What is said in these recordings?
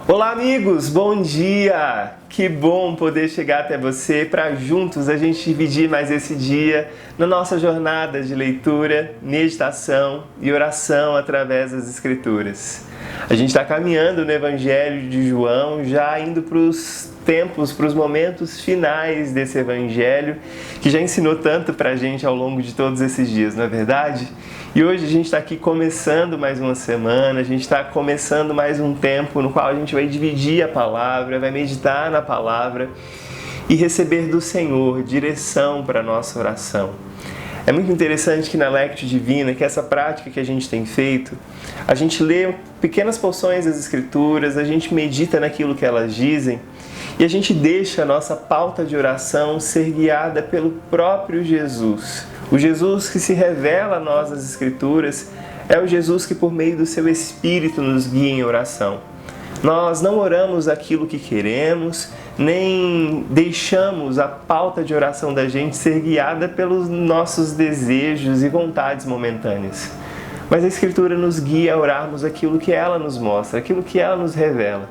Olá amigos, bom dia! Que bom poder chegar até você para juntos a gente dividir mais esse dia na nossa jornada de leitura, meditação e oração através das Escrituras. A gente está caminhando no Evangelho de João, já indo para os tempos, para os momentos finais desse Evangelho, que já ensinou tanto para a gente ao longo de todos esses dias, não é verdade? E hoje a gente está aqui começando mais uma semana, a gente está começando mais um tempo no qual a gente vai dividir a palavra, vai meditar na palavra e receber do Senhor direção para a nossa oração. É muito interessante que na Lectio Divina, que essa prática que a gente tem feito, a gente lê pequenas porções das Escrituras, a gente medita naquilo que elas dizem e a gente deixa a nossa pauta de oração ser guiada pelo próprio Jesus. O Jesus que se revela a nós nas Escrituras é o Jesus que por meio do seu Espírito nos guia em oração. Nós não oramos aquilo que queremos, nem deixamos a pauta de oração da gente ser guiada pelos nossos desejos e vontades momentâneas. Mas a Escritura nos guia a orarmos aquilo que ela nos mostra, aquilo que ela nos revela.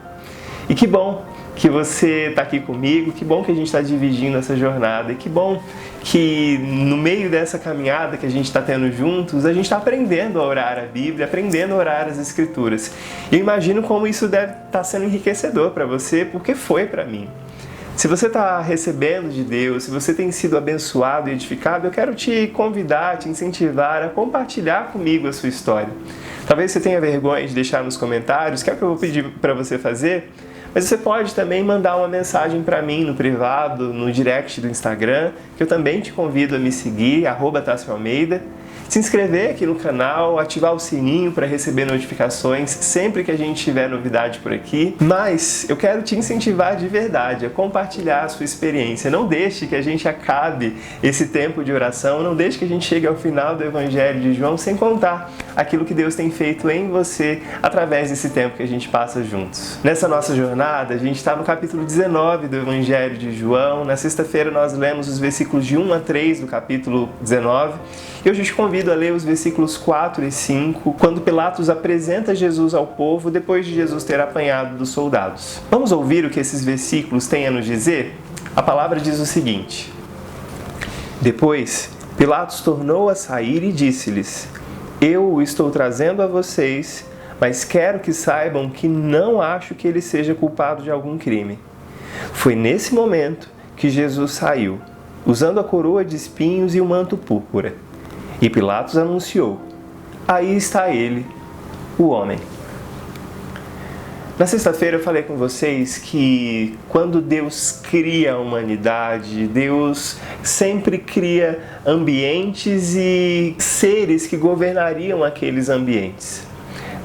E que bom que você está aqui comigo, que bom que a gente está dividindo essa jornada, e que bom que no meio dessa caminhada que a gente está tendo juntos, a gente está aprendendo a orar a Bíblia, aprendendo a orar as Escrituras. E eu imagino como isso deve estar sendo enriquecedor para você, porque foi para mim. Se você está recebendo de Deus, se você tem sido abençoado e edificado, eu quero te convidar, te incentivar a compartilhar comigo a sua história. Talvez você tenha vergonha de deixar nos comentários, que é o que eu vou pedir para você fazer, mas você pode também mandar uma mensagem para mim no privado, no direct do Instagram, que eu também te convido a me seguir, @TassioAlmeida, se inscrever aqui no canal, ativar o sininho para receber notificações sempre que a gente tiver novidade por aqui. Mas eu quero te incentivar de verdade a compartilhar a sua experiência. Não deixe que a gente acabe esse tempo de oração, não deixe que a gente chegue ao final do Evangelho de João sem contar aquilo que Deus tem feito em você através desse tempo que a gente passa juntos. Nessa nossa jornada, a gente está no capítulo 19 do Evangelho de João. Na sexta-feira nós lemos os versículos de 1 a 3 do capítulo 19. E hoje eu te convido a ler os versículos 4 e 5, quando Pilatos apresenta Jesus ao povo depois de Jesus ter apanhado dos soldados. Vamos ouvir o que esses versículos têm a nos dizer? A palavra diz o seguinte: Depois, Pilatos tornou a sair e disse-lhes: Eu o estou trazendo a vocês, mas quero que saibam que não acho que ele seja culpado de algum crime. Foi nesse momento que Jesus saiu, usando a coroa de espinhos e o manto púrpura. E Pilatos anunciou: Aí está ele, o homem. Na sexta-feira eu falei com vocês que quando Deus cria a humanidade, Deus sempre cria ambientes e seres que governariam aqueles ambientes.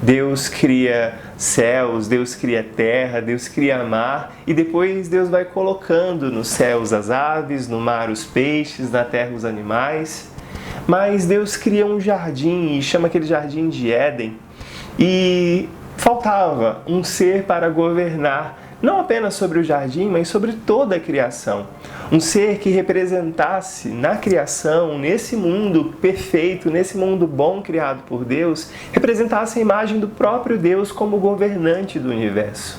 Deus cria céus, Deus cria terra, Deus cria mar e depois Deus vai colocando nos céus as aves, no mar os peixes, na terra os animais. Mas Deus cria um jardim e chama aquele jardim de Éden e faltava um ser para governar não apenas sobre o jardim, mas sobre toda a criação. Um ser que representasse na criação, nesse mundo perfeito, nesse mundo bom criado por Deus, representasse a imagem do próprio Deus como governante do universo.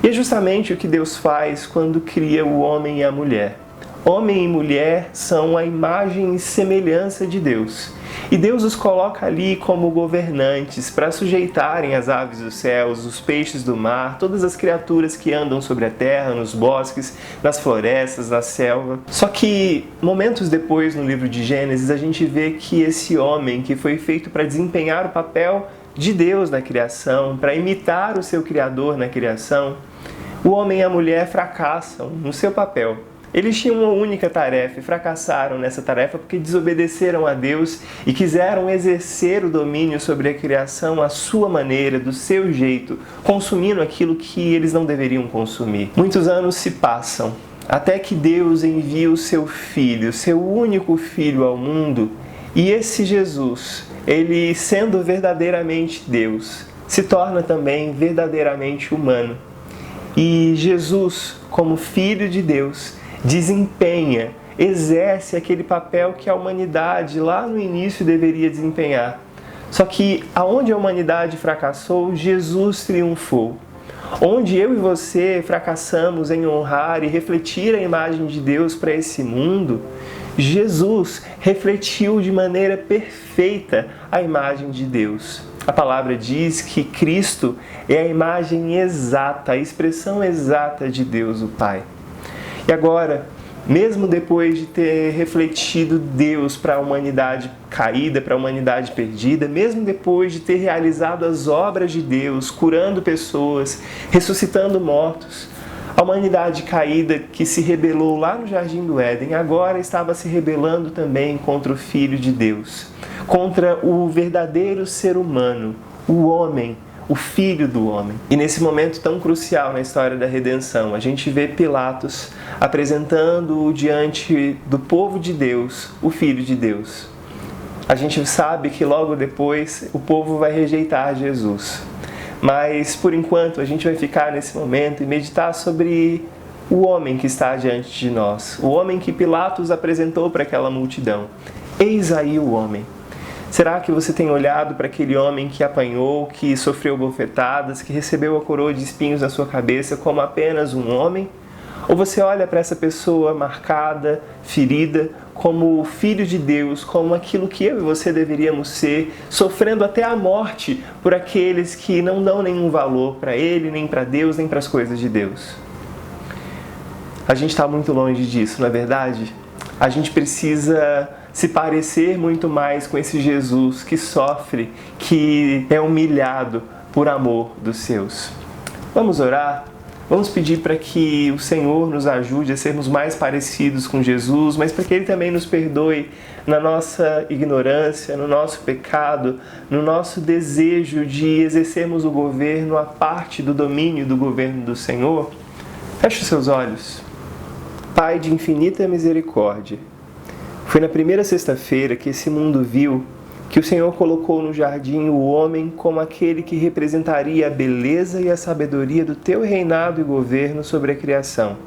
E é justamente o que Deus faz quando cria o homem e a mulher. Homem e mulher são a imagem e semelhança de Deus. E Deus os coloca ali como governantes para sujeitarem as aves dos céus, os peixes do mar, todas as criaturas que andam sobre a terra, nos bosques, nas florestas, na selva. Só que momentos depois, no livro de Gênesis, a gente vê que esse homem que foi feito para desempenhar o papel de Deus na criação, para imitar o seu Criador na criação, o homem e a mulher fracassam no seu papel. Eles tinham uma única tarefa e fracassaram nessa tarefa porque desobedeceram a Deus e quiseram exercer o domínio sobre a criação à sua maneira, do seu jeito, consumindo aquilo que eles não deveriam consumir. Muitos anos se passam até que Deus envia o seu Filho, seu único Filho ao mundo, e esse Jesus, ele sendo verdadeiramente Deus, se torna também verdadeiramente humano. E Jesus, como Filho de Deus, desempenha, exerce aquele papel que a humanidade lá no início deveria desempenhar. Só que aonde a humanidade fracassou, Jesus triunfou. Onde eu e você fracassamos em honrar e refletir a imagem de Deus para esse mundo, Jesus refletiu de maneira perfeita a imagem de Deus. A palavra diz que Cristo é a imagem exata, a expressão exata de Deus, o Pai. E agora, mesmo depois de ter refletido Deus para a humanidade caída, para a humanidade perdida, mesmo depois de ter realizado as obras de Deus, curando pessoas, ressuscitando mortos, a humanidade caída que se rebelou lá no Jardim do Éden, agora estava se rebelando também contra o Filho de Deus, contra o verdadeiro ser humano, o homem, o Filho do homem. E nesse momento tão crucial na história da redenção, a gente vê Pilatos apresentando diante do povo de Deus o Filho de Deus. A gente sabe que logo depois o povo vai rejeitar Jesus. Mas, por enquanto, a gente vai ficar nesse momento e meditar sobre o homem que está diante de nós. O homem que Pilatos apresentou para aquela multidão. Eis aí o homem. Será que você tem olhado para aquele homem que apanhou, que sofreu bofetadas, que recebeu a coroa de espinhos na sua cabeça como apenas um homem? Ou você olha para essa pessoa marcada, ferida, como o Filho de Deus, como aquilo que eu e você deveríamos ser, sofrendo até a morte por aqueles que não dão nenhum valor para Ele, nem para Deus, nem para as coisas de Deus? A gente está muito longe disso, não é verdade? A gente precisa se parecer muito mais com esse Jesus que sofre, que é humilhado por amor dos seus. Vamos orar? Vamos pedir para que o Senhor nos ajude a sermos mais parecidos com Jesus, mas para que Ele também nos perdoe na nossa ignorância, no nosso pecado, no nosso desejo de exercermos o governo à parte do domínio do governo do Senhor. Feche os seus olhos. Pai de infinita misericórdia, foi na primeira sexta-feira que esse mundo viu que o Senhor colocou no jardim o homem como aquele que representaria a beleza e a sabedoria do teu reinado e governo sobre a criação.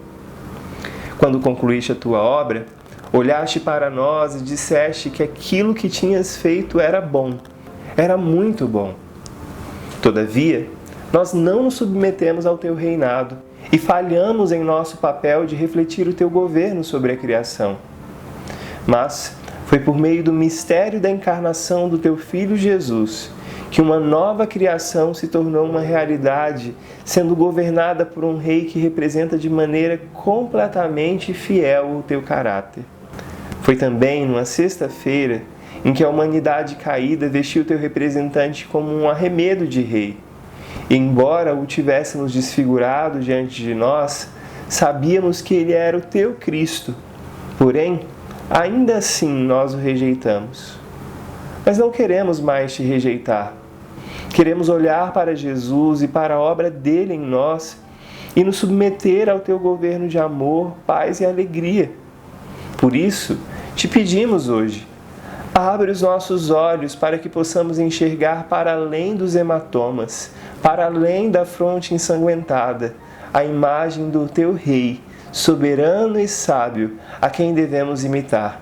Quando concluíste a tua obra, olhaste para nós e disseste que aquilo que tinhas feito era bom, era muito bom. Todavia, nós não nos submetemos ao teu reinado e falhamos em nosso papel de refletir o teu governo sobre a criação. Mas foi por meio do mistério da encarnação do teu Filho Jesus que uma nova criação se tornou uma realidade, sendo governada por um rei que representa de maneira completamente fiel o teu caráter. Foi também numa sexta-feira em que a humanidade caída vestiu o teu representante como um arremedo de rei. E embora o tivéssemos desfigurado diante de nós, sabíamos que ele era o teu Cristo. Porém, ainda assim nós o rejeitamos. Mas não queremos mais te rejeitar. Queremos olhar para Jesus e para a obra dele em nós e nos submeter ao teu governo de amor, paz e alegria. Por isso, te pedimos hoje, abre os nossos olhos para que possamos enxergar para além dos hematomas, para além da fronte ensanguentada, a imagem do teu Rei, soberano e sábio, a quem devemos imitar.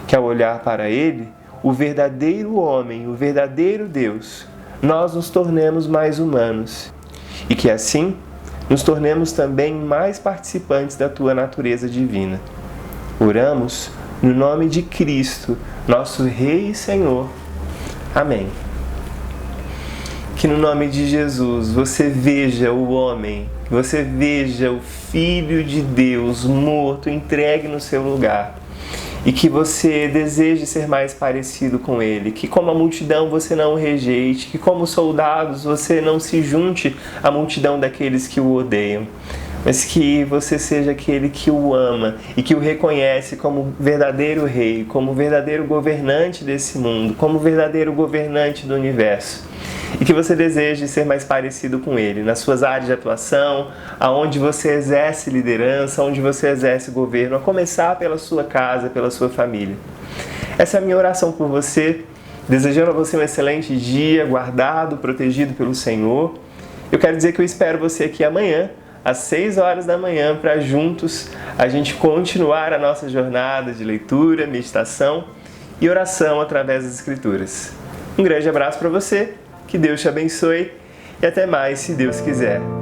Que ao olhar para ele, o verdadeiro homem, o verdadeiro Deus, nós nos tornemos mais humanos. E que assim, nos tornemos também mais participantes da tua natureza divina. Oramos no nome de Cristo, nosso Rei e Senhor. Amém. Que no nome de Jesus você veja o homem, que você veja o Filho de Deus morto, entregue no seu lugar. E que você deseje ser mais parecido com ele, que como a multidão você não o rejeite, que como soldados você não se junte à multidão daqueles que o odeiam, mas que você seja aquele que o ama e que o reconhece como verdadeiro rei, como verdadeiro governante desse mundo, como verdadeiro governante do universo. E que você deseje ser mais parecido com ele, nas suas áreas de atuação, aonde você exerce liderança, onde você exerce governo, a começar pela sua casa, pela sua família. Essa é a minha oração por você, desejando a você um excelente dia, guardado, protegido pelo Senhor. Eu quero dizer que eu espero você aqui amanhã, às 6 horas da manhã, para juntos a gente continuar a nossa jornada de leitura, meditação e oração através das Escrituras. Um grande abraço para você, que Deus te abençoe e até mais, se Deus quiser.